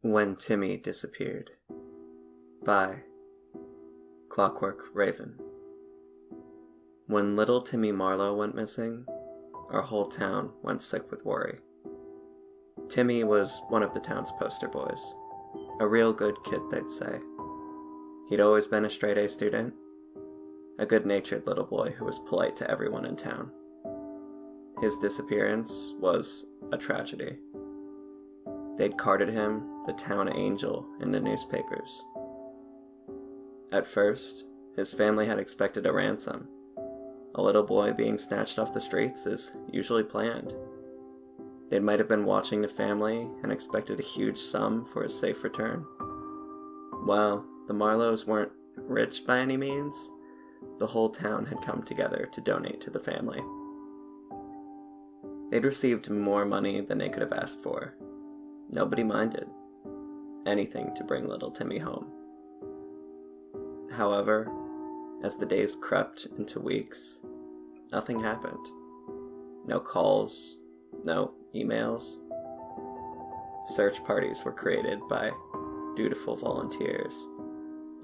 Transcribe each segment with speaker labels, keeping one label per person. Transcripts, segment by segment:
Speaker 1: When Timmy Disappeared by ClockworkRaaven. When little Timmy Marlowe went missing, our whole town went sick with worry. Timmy was one of the town's poster boys. A real good kid, they'd say. He'd always been a straight-A student. A good-natured little boy who was polite to everyone in town. His disappearance was a tragedy. They'd carted him, the town angel, in the newspapers. At first, his family had expected a ransom. A little boy being snatched off the streets is usually planned. They might have been watching the family and expected a huge sum for his safe return. While the Marlowes weren't rich by any means, the whole town had come together to donate to the family. They'd received more money than they could have asked for. Nobody minded. Anything to bring little Timmy home. However, as the days crept into weeks, nothing happened. No calls, no emails. Search parties were created by dutiful volunteers.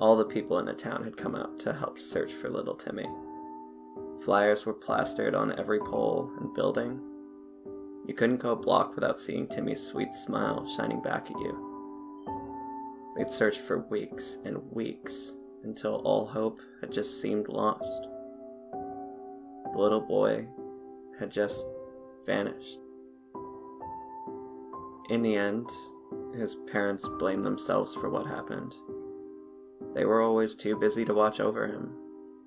Speaker 1: All the people in the town had come out to help search for little Timmy. Flyers were plastered on every pole and building. You couldn't go a block without seeing Timmy's sweet smile shining back at you. They'd searched for weeks and weeks until all hope had just seemed lost. The little boy had just vanished. In the end, his parents blamed themselves for what happened. They were always too busy to watch over him,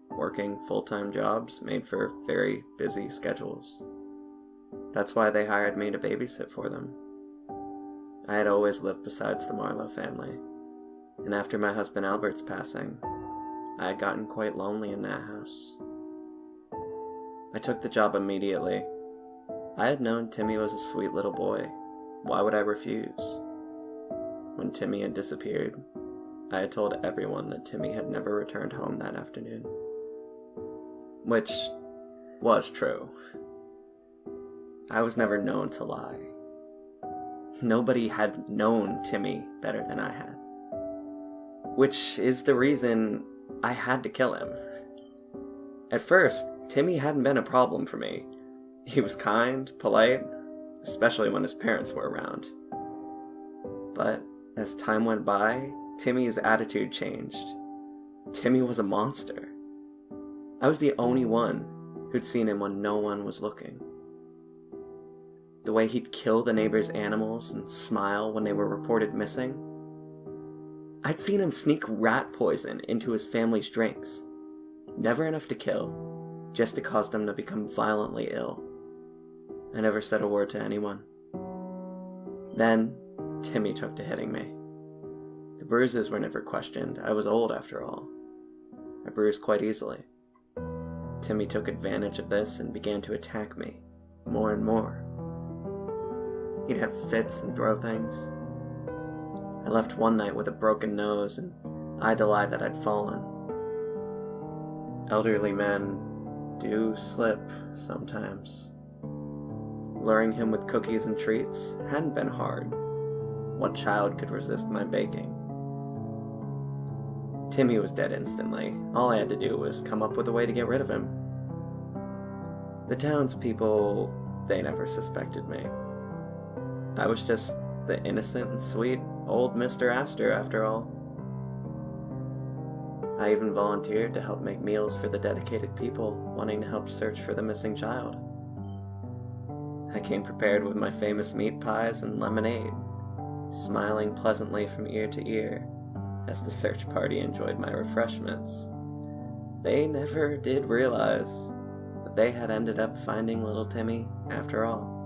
Speaker 1: working full-time jobs made for very busy schedules. That's why they hired me to babysit for them. I had always lived besides the Marlowe family, and after my husband Albert's passing, I had gotten quite lonely in that house. I took the job immediately. I had known Timmy was a sweet little boy. Why would I refuse? When Timmy had disappeared, I had told everyone that Timmy had never returned home that afternoon. Which was true. I was never known to lie. Nobody had known Timmy better than I had. Which is the reason I had to kill him. At first, Timmy hadn't been a problem for me. He was kind, polite, especially when his parents were around. But as time went by, Timmy's attitude changed. Timmy was a monster. I was the only one who'd seen him when no one was looking. The way he'd kill the neighbors' animals and smile when they were reported missing. I'd seen him sneak rat poison into his family's drinks. Never enough to kill, just to cause them to become violently ill. I never said a word to anyone. Then, Timmy took to hitting me. The bruises were never questioned. I was old after all. I bruised quite easily. Timmy took advantage of this and began to attack me, more and more. He'd have fits and throw things. I left one night with a broken nose, and I'd lie that I'd fallen. Elderly men do slip sometimes. Luring him with cookies and treats hadn't been hard. What child could resist my baking? Timmy was dead instantly. All I had to do was come up with a way to get rid of him. The townspeople, they never suspected me. I was just the innocent and sweet old Mr. Astor after all. I even volunteered to help make meals for the dedicated people wanting to help search for the missing child. I came prepared with my famous meat pies and lemonade, smiling pleasantly from ear to ear as the search party enjoyed my refreshments. They never did realize that they had ended up finding little Timmy after all.